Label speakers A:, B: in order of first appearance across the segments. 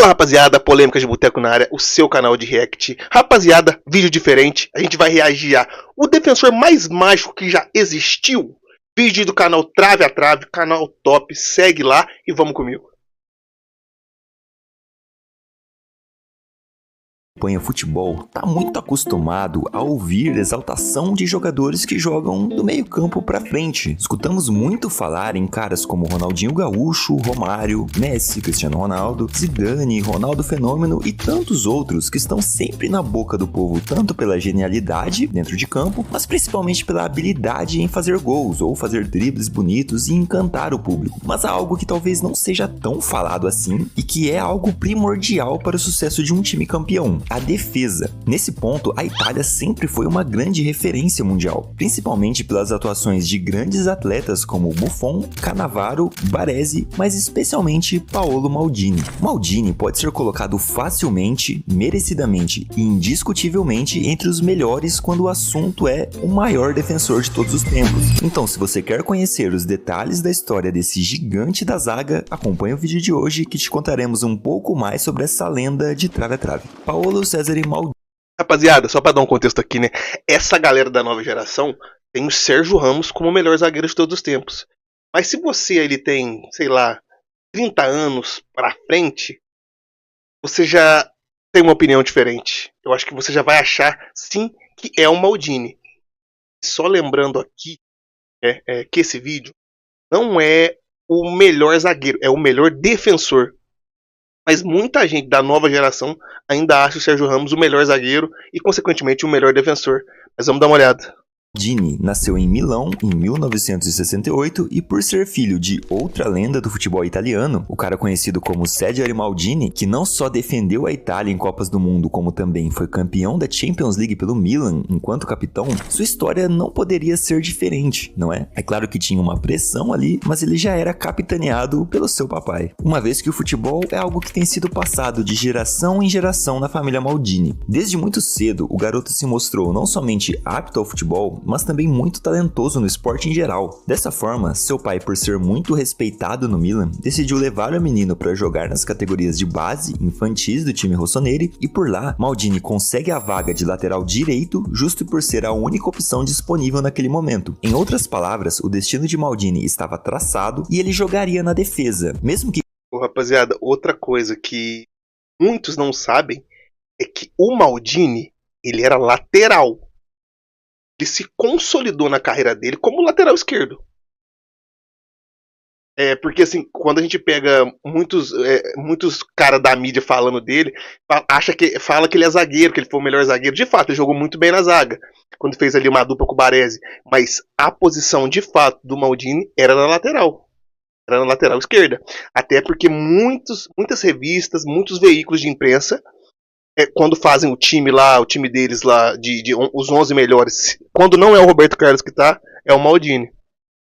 A: Fala, rapaziada, polêmicas de boteco na área, o seu canal de react. Rapaziada, vídeo diferente, a gente vai reagir a o defensor mais mágico que já existiu. Vídeo do canal Trave a Trave, canal top, segue lá e vamos comigo.
B: Acompanha futebol, tá muito acostumado a ouvir exaltação de jogadores que jogam do meio campo pra frente. Escutamos muito falar em caras como Ronaldinho Gaúcho, Romário, Messi, Cristiano Ronaldo, Zidane, Ronaldo Fenômeno e tantos outros que estão sempre na boca do povo, tanto pela genialidade dentro de campo, mas principalmente pela habilidade em fazer gols ou fazer dribles bonitos e encantar o público. Mas há algo que talvez não seja tão falado assim e que é algo primordial para o sucesso de um time campeão: a defesa. Nesse ponto, a Itália sempre foi uma grande referência mundial, principalmente pelas atuações de grandes atletas como Buffon, Cannavaro, Baresi, mas especialmente Paolo Maldini. Maldini pode ser colocado facilmente, merecidamente e indiscutivelmente entre os melhores quando o assunto é o maior defensor de todos os tempos. Então, se você quer conhecer os detalhes da história desse gigante da zaga, acompanhe o vídeo de hoje que te contaremos um pouco mais sobre essa lenda de trave a trave. Paulo César e Maldini.
A: Rapaziada, só pra dar um contexto aqui, né? Essa galera da nova geração tem o Sérgio Ramos como o melhor zagueiro de todos os tempos. Mas se você ele tem, sei lá, 30 anos pra frente, você já tem uma opinião diferente. Eu acho que você já vai achar, sim, que é o Maldini. Só lembrando aqui que esse vídeo não é o melhor zagueiro, é o melhor defensor. Mas muita gente da nova geração ainda acha o Sérgio Ramos o melhor zagueiro e, consequentemente, o melhor defensor. Mas vamos dar uma olhada.
B: Maldini nasceu em Milão em 1968 e, por ser filho de outra lenda do futebol italiano, o cara conhecido como Sergio Maldini, que não só defendeu a Itália em Copas do Mundo, como também foi campeão da Champions League pelo Milan enquanto capitão, sua história não poderia ser diferente, não é? É claro que tinha uma pressão ali, mas ele já era capitaneado pelo seu papai. Uma vez que o futebol é algo que tem sido passado de geração em geração na família Maldini. Desde muito cedo, o garoto se mostrou não somente apto ao futebol, mas também muito talentoso no esporte em geral. Dessa forma, seu pai, por ser muito respeitado no Milan, decidiu levar o menino para jogar nas categorias de base infantis do time rossoneri e por lá, Maldini consegue a vaga de lateral direito justo por ser a única opção disponível naquele momento. Em outras palavras, o destino de Maldini estava traçado e ele jogaria na defesa, mesmo que...
A: Rapaziada, outra coisa que muitos não sabem é que o Maldini, ele era lateral. Ele se consolidou na carreira dele como lateral esquerdo. Porque assim, quando a gente pega muitos caras da mídia falando dele, fala que ele é zagueiro, que ele foi o melhor zagueiro. De fato, ele jogou muito bem na zaga, quando fez ali uma dupla com o Baresi. Mas a posição de fato do Maldini era na lateral. Era na lateral esquerda. Até porque muitas revistas, muitos veículos de imprensa, quando fazem o time deles lá, os 11 melhores, quando não é o Roberto Carlos que tá, é o Maldini.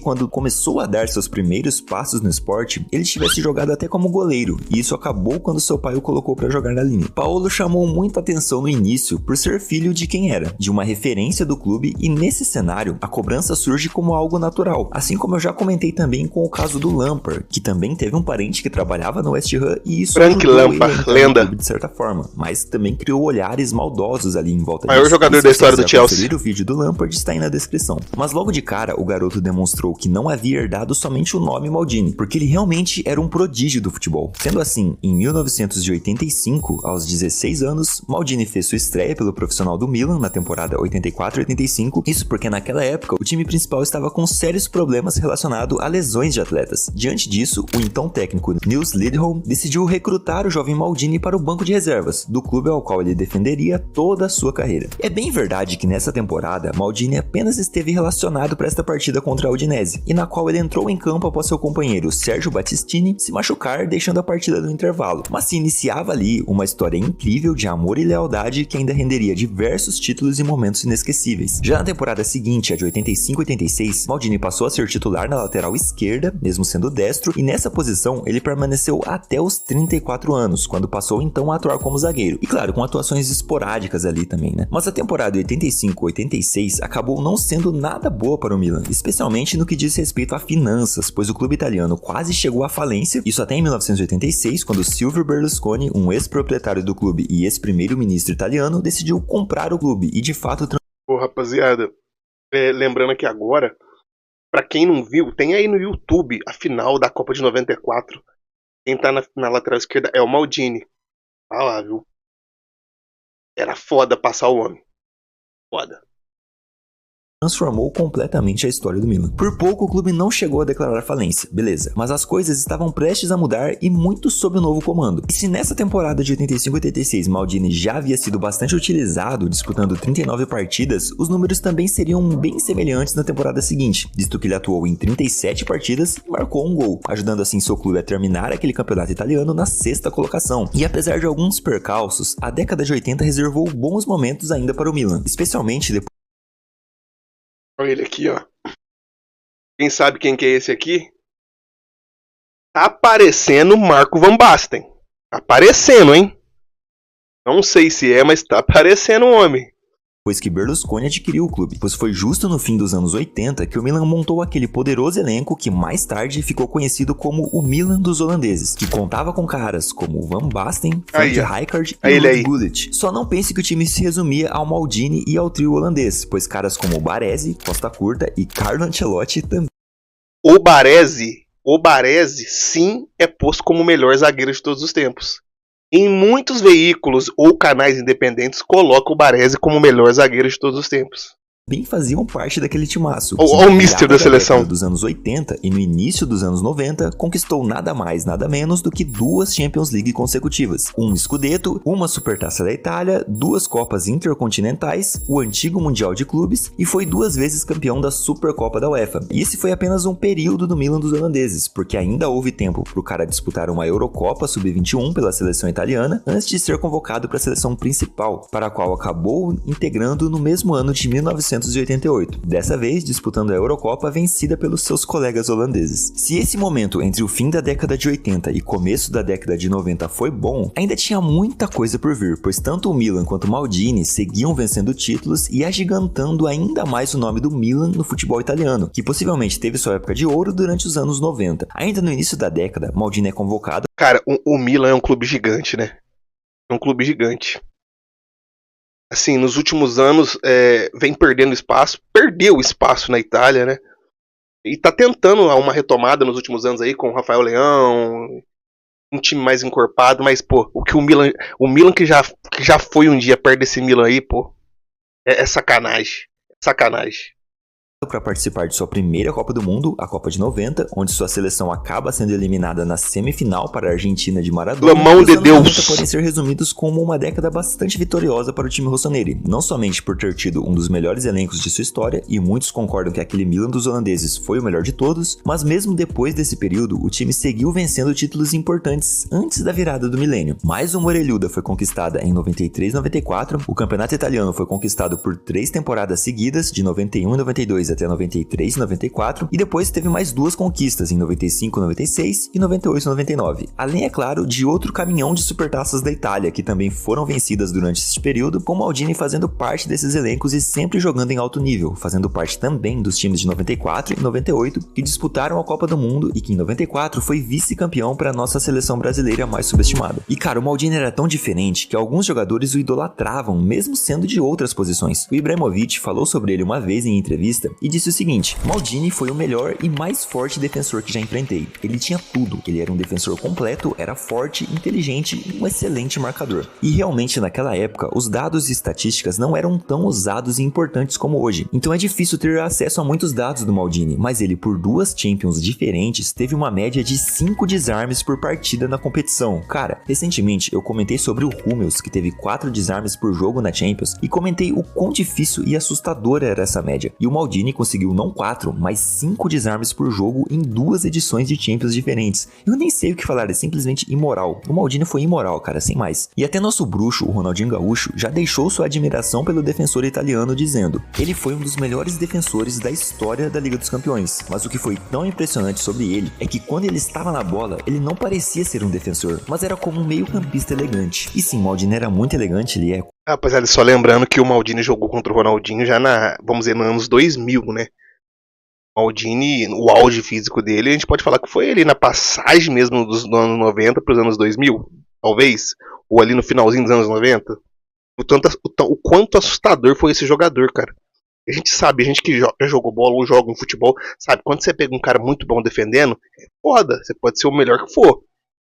B: Quando começou a dar seus primeiros passos no esporte, ele tivesse jogado até como goleiro, e isso acabou quando seu pai o colocou para jogar na linha. Paolo chamou muita atenção no início por ser filho de quem era, de uma referência do clube, e nesse cenário, a cobrança surge como algo natural, assim como eu já comentei também com o caso do Lampard, que também teve um parente que trabalhava no West Ham, e isso
A: Frank Lampard, lenda,
B: de certa forma, mas também criou olhares maldosos ali em volta
A: maior jogador da história do Chelsea.
B: O vídeo do Lampard está aí na descrição. Mas logo de cara, o garoto demonstrou que não havia herdado somente o nome Maldini, porque ele realmente era um prodígio do futebol. Sendo assim, em 1985, aos 16 anos, Maldini fez sua estreia pelo profissional do Milan na temporada 84-85, isso porque naquela época o time principal estava com sérios problemas relacionados a lesões de atletas. Diante disso, o então técnico Nils Lidholm decidiu recrutar o jovem Maldini para o banco de reservas, do clube ao qual ele defenderia toda a sua carreira. É bem verdade que nessa temporada, Maldini apenas esteve relacionado para esta partida contra a Udinese, e na qual ele entrou em campo após seu companheiro Sérgio Battistini se machucar, deixando a partida no intervalo. Mas se iniciava ali uma história incrível de amor e lealdade que ainda renderia diversos títulos e momentos inesquecíveis. Já na temporada seguinte, a de 85-86, Maldini passou a ser titular na lateral esquerda, mesmo sendo destro, e nessa posição ele permaneceu até os 34 anos, quando passou então a atuar como zagueiro. E claro, com atuações esporádicas ali também, né? Mas a temporada 85-86 acabou não sendo nada boa para o Milan, especialmente no que diz respeito a finanças, pois o clube italiano quase chegou à falência, isso até em 1986, quando Silvio Berlusconi, um ex-proprietário do clube e ex-primeiro-ministro italiano, decidiu comprar o clube e de fato...
A: Pô, rapaziada, lembrando aqui agora, pra quem não viu, tem aí no YouTube a final da Copa de 94. Quem tá na lateral esquerda é o Maldini. Tá lá, viu? Era foda passar o homem. Foda.
B: Transformou completamente a história do Milan. Por pouco o clube não chegou a declarar falência, beleza, mas as coisas estavam prestes a mudar e muito sob o novo comando. E se nessa temporada de 85-86 Maldini já havia sido bastante utilizado, disputando 39 partidas, os números também seriam bem semelhantes na temporada seguinte, visto que ele atuou em 37 partidas e marcou um gol, ajudando assim seu clube a terminar aquele campeonato italiano na 6ª colocação. E apesar de alguns percalços, a década de 80 reservou bons momentos ainda para o Milan, especialmente depois...
A: Olha ele aqui, ó. Quem sabe quem que é esse aqui? Tá parecendo Marco Van Basten. Tá parecendo, hein? Não sei se é, mas tá parecendo um homem.
B: Depois que Berlusconi adquiriu o clube, pois foi justo no fim dos anos 80 que o Milan montou aquele poderoso elenco que mais tarde ficou conhecido como o Milan dos holandeses, que contava com caras como Van Basten, Frank Rijkaard e Ruud Gullit. Só não pense que o time se resumia ao Maldini e ao trio holandês, pois caras como Baresi, Costa Curta e Carlo Ancelotti também.
A: O Baresi sim é posto como o melhor zagueiro de todos os tempos. Em muitos veículos ou canais independentes, coloca o Baresi como o melhor zagueiro de todos os tempos.
B: Bem faziam parte daquele timaço.
A: O mister da seleção.
B: Dos anos 80 e no início dos anos 90, conquistou nada mais, nada menos do que 2 Champions League consecutivas. Um Scudetto, uma Supertaça da Itália, 2 Copas Intercontinentais, o antigo Mundial de Clubes e foi 2 vezes campeão da Supercopa da UEFA. E esse foi apenas um período do Milan dos holandeses, porque ainda houve tempo para o cara disputar uma Eurocopa Sub-21 pela seleção italiana, antes de ser convocado para a seleção principal, para a qual acabou integrando no mesmo ano de 1988, dessa vez disputando a Eurocopa vencida pelos seus colegas holandeses. Se esse momento entre o fim da década de 80 e começo da década de 90 foi bom, ainda tinha muita coisa por vir, pois tanto o Milan quanto o Maldini seguiam vencendo títulos e agigantando ainda mais o nome do Milan no futebol italiano, que possivelmente teve sua época de ouro durante os anos 90. Ainda no início da década, Maldini é convocado...
A: Cara, o Milan é um clube gigante, né? É um clube gigante. Assim, nos últimos anos vem perdendo espaço, perdeu espaço na Itália, né? E tá tentando uma retomada nos últimos anos aí com o Rafael Leão, um time mais encorpado, mas pô, o Milan que já foi um dia perto desse Milan aí, pô, é sacanagem, sacanagem.
B: Para participar de sua primeira Copa do Mundo, a Copa de 90, onde sua seleção acaba sendo eliminada na semifinal para a Argentina de Maradona.
A: Mão de Deus!
B: Podem ser resumidos como uma década bastante vitoriosa para o time rossoneri, não somente por ter tido um dos melhores elencos de sua história, e muitos concordam que aquele Milan dos holandeses foi o melhor de todos, mas mesmo depois desse período, o time seguiu vencendo títulos importantes antes da virada do milênio. Mais uma orelhuda foi conquistada em 93-94, o campeonato italiano foi conquistado por 3 temporadas seguidas, de 91 e 92 até 93 e 94, e depois teve mais 2 conquistas em 95 e 96 e 98 e 99. Além, é claro, de outro caminhão de supertaças da Itália, que também foram vencidas durante esse período, com Maldini fazendo parte desses elencos e sempre jogando em alto nível, fazendo parte também dos times de 94 e 98, que disputaram a Copa do Mundo e que em 94 foi vice-campeão para a nossa seleção brasileira mais subestimada. E cara, o Maldini era tão diferente que alguns jogadores o idolatravam, mesmo sendo de outras posições. O Ibrahimovic falou sobre ele uma vez em entrevista e disse o seguinte: Maldini foi o melhor e mais forte defensor que já enfrentei. Ele tinha tudo, ele era um defensor completo, era forte, inteligente e um excelente marcador. E realmente naquela época, os dados e estatísticas não eram tão usados e importantes como hoje. Então é difícil ter acesso a muitos dados do Maldini, mas ele por 2 Champions diferentes teve uma média de 5 desarmes por partida na competição. Cara, recentemente eu comentei sobre o Hummels, que teve 4 desarmes por jogo na Champions, e comentei o quão difícil e assustadora era essa média. E o Maldini conseguiu não 4, mas 5 desarmes por jogo em 2 edições de Champions diferentes. Eu nem sei o que falar, é simplesmente imoral. O Maldini foi imoral, cara, sem mais. E até nosso bruxo, o Ronaldinho Gaúcho, já deixou sua admiração pelo defensor italiano dizendo: ele foi um dos melhores defensores da história da Liga dos Campeões, mas o que foi tão impressionante sobre ele é que quando ele estava na bola, ele não parecia ser um defensor, mas era como um meio-campista elegante. E sim, o Maldini era muito elegante, ele é...
A: Rapaziada, só lembrando que o Maldini jogou contra o Ronaldinho já vamos dizer, nos anos 2000, né? Maldini, o auge físico dele, a gente pode falar que foi ali na passagem mesmo dos anos 90 para os anos 2000, talvez, ou ali no finalzinho dos anos 90. O quanto assustador foi esse jogador, cara. A gente sabe, a gente que já jogou bola ou joga um futebol, sabe, quando você pega um cara muito bom defendendo, é foda, você pode ser o melhor que for.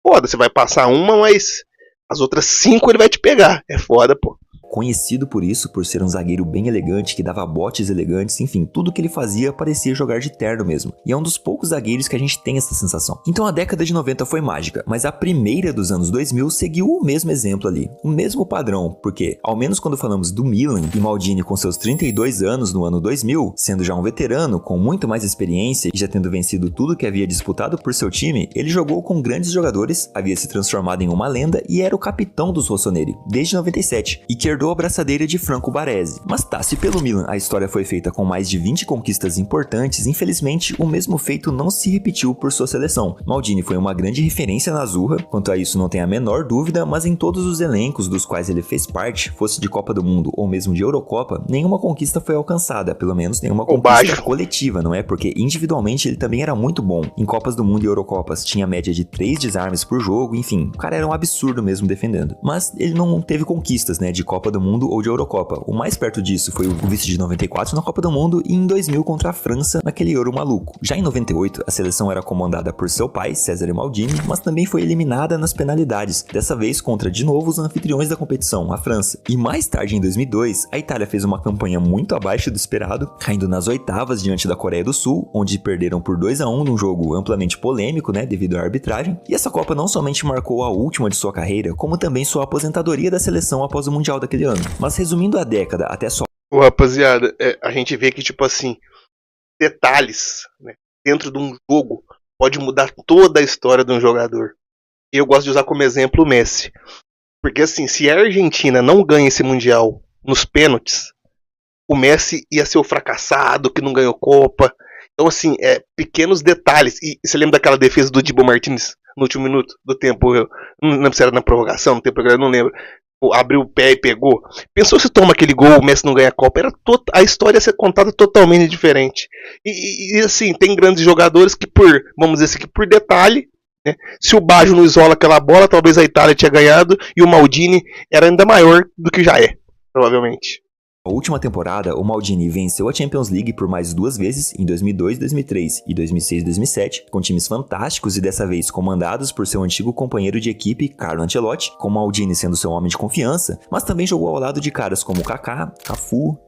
A: Foda, você vai passar uma, mas as outras 5 ele vai te pegar. É foda, pô.
B: Conhecido por isso, por ser um zagueiro bem elegante, que dava botes elegantes, enfim, tudo que ele fazia parecia jogar de terno mesmo. E é um dos poucos zagueiros que a gente tem essa sensação. Então a década de 90 foi mágica, mas a primeira dos anos 2000 seguiu o mesmo exemplo ali, o mesmo padrão, porque, ao menos quando falamos do Milan e Maldini com seus 32 anos no ano 2000, sendo já um veterano, com muito mais experiência e já tendo vencido tudo que havia disputado por seu time, ele jogou com grandes jogadores, havia se transformado em uma lenda e era o capitão dos rossoneri, desde 97, e que herdou a braçadeira de Franco Baresi. Mas se pelo Milan a história foi feita com mais de 20 conquistas importantes, infelizmente o mesmo feito não se repetiu por sua seleção. Maldini foi uma grande referência na Azzurra, quanto a isso não tem a menor dúvida, mas em todos os elencos dos quais ele fez parte, fosse de Copa do Mundo ou mesmo de Eurocopa, nenhuma conquista foi alcançada, pelo menos nenhuma conquista coletiva, não é? Porque individualmente ele também era muito bom. Em Copas do Mundo e Eurocopas tinha média de 3 desarmes por jogo, enfim, o cara era um absurdo mesmo defendendo. Mas ele não teve conquistas, né, de Copa do Mundo ou de Eurocopa. O mais perto disso foi o vice de 94 na Copa do Mundo e em 2000 contra a França naquele Euro maluco. Já em 98, a seleção era comandada por seu pai, Cesare Maldini, mas também foi eliminada nas penalidades, dessa vez contra de novo os anfitriões da competição, a França. E mais tarde, em 2002, a Itália fez uma campanha muito abaixo do esperado, caindo nas oitavas diante da Coreia do Sul, onde perderam por 2-1 num jogo amplamente polêmico, né, devido à arbitragem. E essa Copa não somente marcou a última de sua carreira, como também sua aposentadoria da seleção após o Mundial daquele ano. Mas resumindo a década até só...
A: Ô, rapaziada, a gente vê que, tipo assim, detalhes, né, dentro de um jogo pode mudar toda a história de um jogador. E eu gosto de usar como exemplo o Messi. Porque, assim, se a Argentina não ganha esse Mundial nos pênaltis, o Messi ia ser o fracassado, que não ganhou Copa. Então, assim, pequenos detalhes. E você lembra daquela defesa do Dibu Martínez no último minuto do tempo? Eu não lembro se era na prorrogação, no tempo, eu não lembro. Abriu o pé e pegou. Pensou se toma aquele gol, o Messi não ganha a Copa? A história ia ser contada totalmente diferente. E assim, tem grandes jogadores que vamos dizer assim, que por detalhe, né, se o Baggio não isola aquela bola, talvez a Itália tinha ganhado e o Maldini era ainda maior do que já é, provavelmente.
B: Na última temporada, o Maldini venceu a Champions League por mais 2 vezes, em 2002, 2003 e 2006, 2007, com times fantásticos e dessa vez comandados por seu antigo companheiro de equipe, Carlo Ancelotti, com Maldini sendo seu homem de confiança, mas também jogou ao lado de caras como Kaká, Cafu...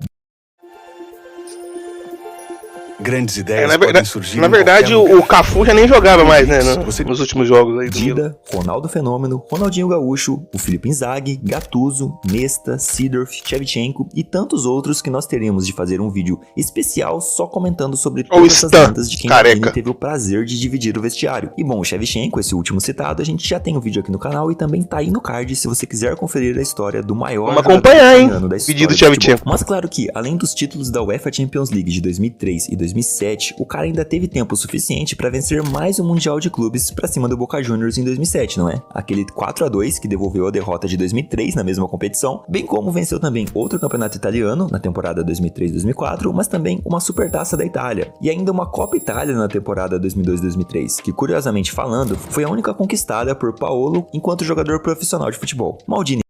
C: Grandes ideias podem surgir.
A: Na verdade, o Cafu já nem jogava mais, né? Nos últimos jogos aí.
B: Dida, Ronaldo Fenômeno, Ronaldinho Gaúcho, o Filipe Inzaghi, Gattuso, Nesta, Seedorf, Shevchenko e tantos outros que nós teríamos de fazer um vídeo especial só comentando sobre todas essas lendas de quem Maldini teve o prazer de dividir o vestiário. E bom, o Shevchenko, esse último citado, a gente já tem um vídeo aqui no canal e também tá aí no card se você quiser conferir a história do maior
A: Vamos acompanhar, hein?
B: Da
A: Pedido de Shevchenko.
B: Mas claro que, além dos títulos da UEFA Champions League de 2003 e 2007, o cara ainda teve tempo suficiente para vencer mais um Mundial de Clubes pra cima do Boca Juniors em 2007, não é? Aquele 4-2 que devolveu a derrota de 2003 na mesma competição, bem como venceu também outro campeonato italiano na temporada 2003-2004, mas também uma Supertaça da Itália, e ainda uma Copa Itália na temporada 2002-2003, que curiosamente falando, foi a única conquistada por Paolo enquanto jogador profissional de futebol. Maldini.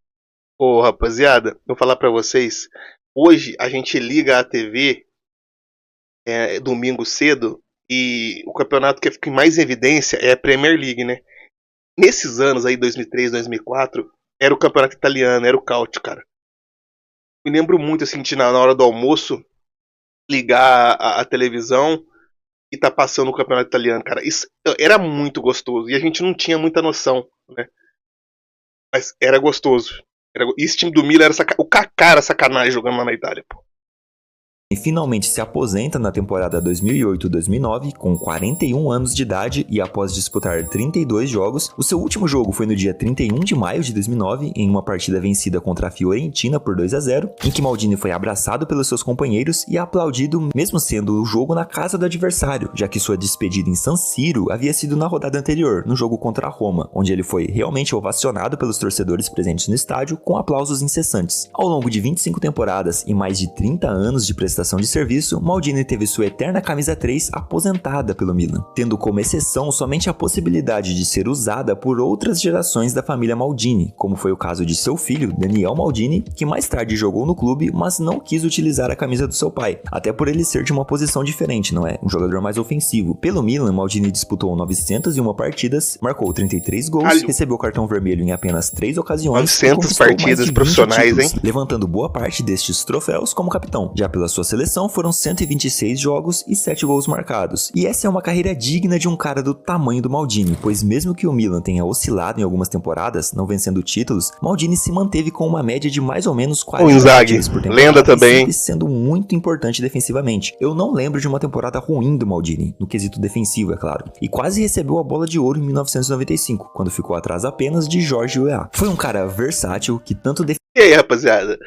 A: Ô, rapaziada, vou falar pra vocês, hoje a gente liga a TV domingo cedo e o campeonato que fica em mais evidência é a Premier League, né? Nesses anos aí, 2003, 2004, era o campeonato italiano, era o Calcio, cara. Me lembro muito, assim, de na hora do almoço ligar a televisão e tá passando o campeonato italiano, cara. Isso era muito gostoso e a gente não tinha muita noção, né? Mas era gostoso. E esse time do Milan o Kaká era sacanagem jogando lá na Itália, pô.
B: E finalmente se aposenta na temporada 2008-2009 com 41 anos de idade e após disputar 32 jogos. O seu último jogo foi no dia 31 de maio de 2009 em uma partida vencida contra a Fiorentina por 2-0, em que Maldini foi abraçado pelos seus companheiros e aplaudido mesmo sendo o jogo na casa do adversário, já que sua despedida em San Siro havia sido na rodada anterior, no jogo contra a Roma, onde ele foi realmente ovacionado pelos torcedores presentes no estádio com aplausos incessantes. Ao longo de 25 temporadas e mais de 30 anos de prestação prestação de serviço, Maldini teve sua eterna camisa 3 aposentada pelo Milan, tendo como exceção somente a possibilidade de ser usada por outras gerações da família Maldini, como foi o caso de seu filho, Daniel Maldini, que mais tarde jogou no clube, mas não quis utilizar a camisa do seu pai, até por ele ser de uma posição diferente, não é? Um jogador mais ofensivo. Pelo Milan, Maldini disputou 901 partidas, marcou 33 gols, recebeu cartão vermelho em apenas 3 ocasiões,
A: 900 partidas profissionais,
B: títulos,
A: hein?
B: Levantando boa parte destes troféus como capitão. Já pela sua seleção, foram 126 jogos e 7 gols marcados. E essa é uma carreira digna de um cara do tamanho do Maldini, pois mesmo que o Milan tenha oscilado em algumas temporadas, não vencendo títulos, Maldini se manteve com uma média de mais ou menos 40 partidas por temporada,
A: lenda também,
B: sempre sendo muito importante defensivamente. Eu não lembro de uma temporada ruim do Maldini, no quesito defensivo, é claro. E quase recebeu a bola de ouro em 1995, quando ficou atrás apenas de Jorge Weah. Foi um cara versátil que tanto
A: E aí, rapaziada?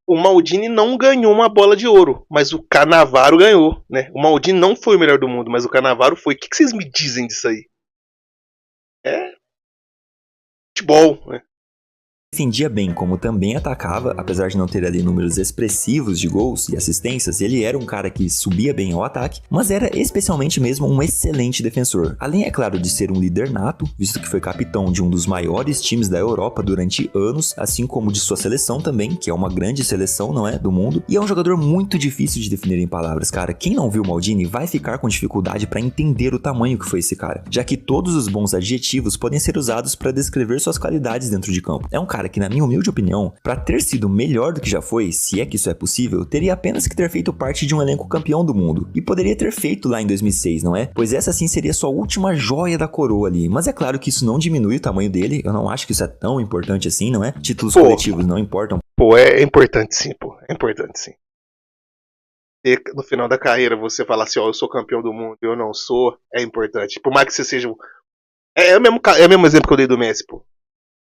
A: O Maldini não ganhou uma bola de ouro, mas o Cannavaro ganhou, né? O Maldini não foi o melhor do mundo, mas o Cannavaro foi. O que vocês me dizem disso aí? É futebol, né?
B: defendia bem, como também atacava, apesar de não ter ali números expressivos de gols e assistências, ele era um cara que subia bem ao ataque, mas era especialmente mesmo um excelente defensor. Além, é claro, de ser um líder nato, visto que foi capitão de um dos maiores times da Europa durante anos, assim como de sua seleção também, que é uma grande seleção, não é, do mundo, e é um jogador muito difícil de definir em palavras, cara. Quem não viu Maldini vai ficar com dificuldade para entender o tamanho que foi esse cara, já que todos os bons adjetivos podem ser usados para descrever suas qualidades dentro de campo. É um cara que, na minha humilde opinião, para ter sido melhor do que já foi, se é que isso é possível, teria apenas que ter feito parte de um elenco campeão do mundo. E poderia ter feito lá em 2006, não é? Pois essa sim seria sua última joia da coroa ali. Mas é claro que isso não diminui o tamanho dele, eu não acho que isso é tão importante assim, não é? Títulos coletivos não importam.
A: É importante sim, é importante sim. E no final da carreira você falar assim, ó, eu sou campeão do mundo, eu não sou, é importante. Por mais que você seja é o mesmo exemplo que eu dei do Messi, pô.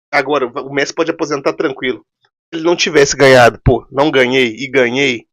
A: Agora, o Messi pode aposentar tranquilo. Se ele não tivesse ganhado, não ganhei e ganhei,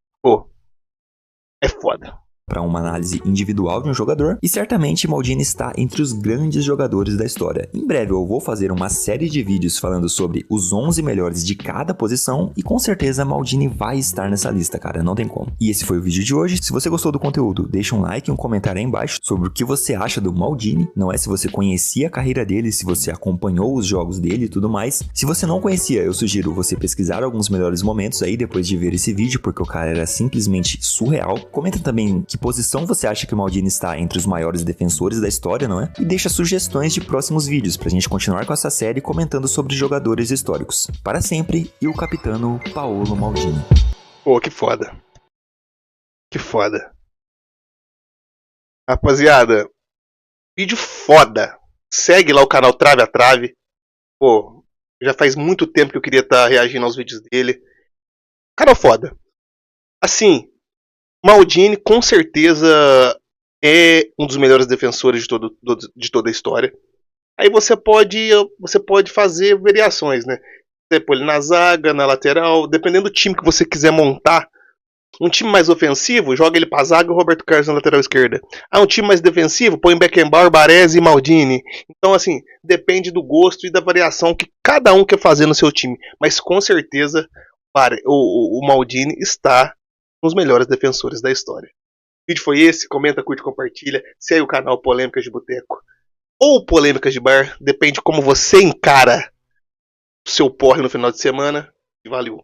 A: é foda.
B: Para uma análise individual de um jogador, e certamente Maldini está entre os grandes jogadores da história. Em breve eu vou fazer uma série de vídeos falando sobre os 11 melhores de cada posição, e com certeza Maldini vai estar nessa lista, cara, não tem como. E esse foi o vídeo de hoje. Se você gostou do conteúdo, deixa um like e um comentário aí embaixo sobre o que você acha do Maldini, não é, se você conhecia a carreira dele, se você acompanhou os jogos dele e tudo mais. Se você não conhecia, eu sugiro você pesquisar alguns melhores momentos aí depois de ver esse vídeo, porque o cara era simplesmente surreal. Comenta também que posição você acha que o Maldini está entre os maiores defensores da história, não é? E deixa sugestões de próximos vídeos pra gente continuar com essa série comentando sobre jogadores históricos. Para sempre, e o capitano Paolo Maldini.
A: Que foda. Que foda. Rapaziada, vídeo foda. Segue lá o canal Trave a Trave. Já faz muito tempo que eu queria estar reagindo aos vídeos dele. Canal foda. Assim, Maldini com certeza é um dos melhores defensores de toda a história. Aí você pode fazer variações, né? Você põe ele na zaga, na lateral, dependendo do time que você quiser montar. Um time mais ofensivo, joga ele pra zaga e o Roberto Carlos na lateral esquerda. Um time mais defensivo, põe Beckenbauer, Baresi e Maldini. Então, assim, depende do gosto e da variação que cada um quer fazer no seu time. Mas com certeza o Maldini está nos melhores defensores da história. O vídeo foi esse, comenta, curte, compartilha, segue o canal Polêmicas de Boteco ou Polêmicas de Bar, depende como você encara o seu porre no final de semana, e valeu.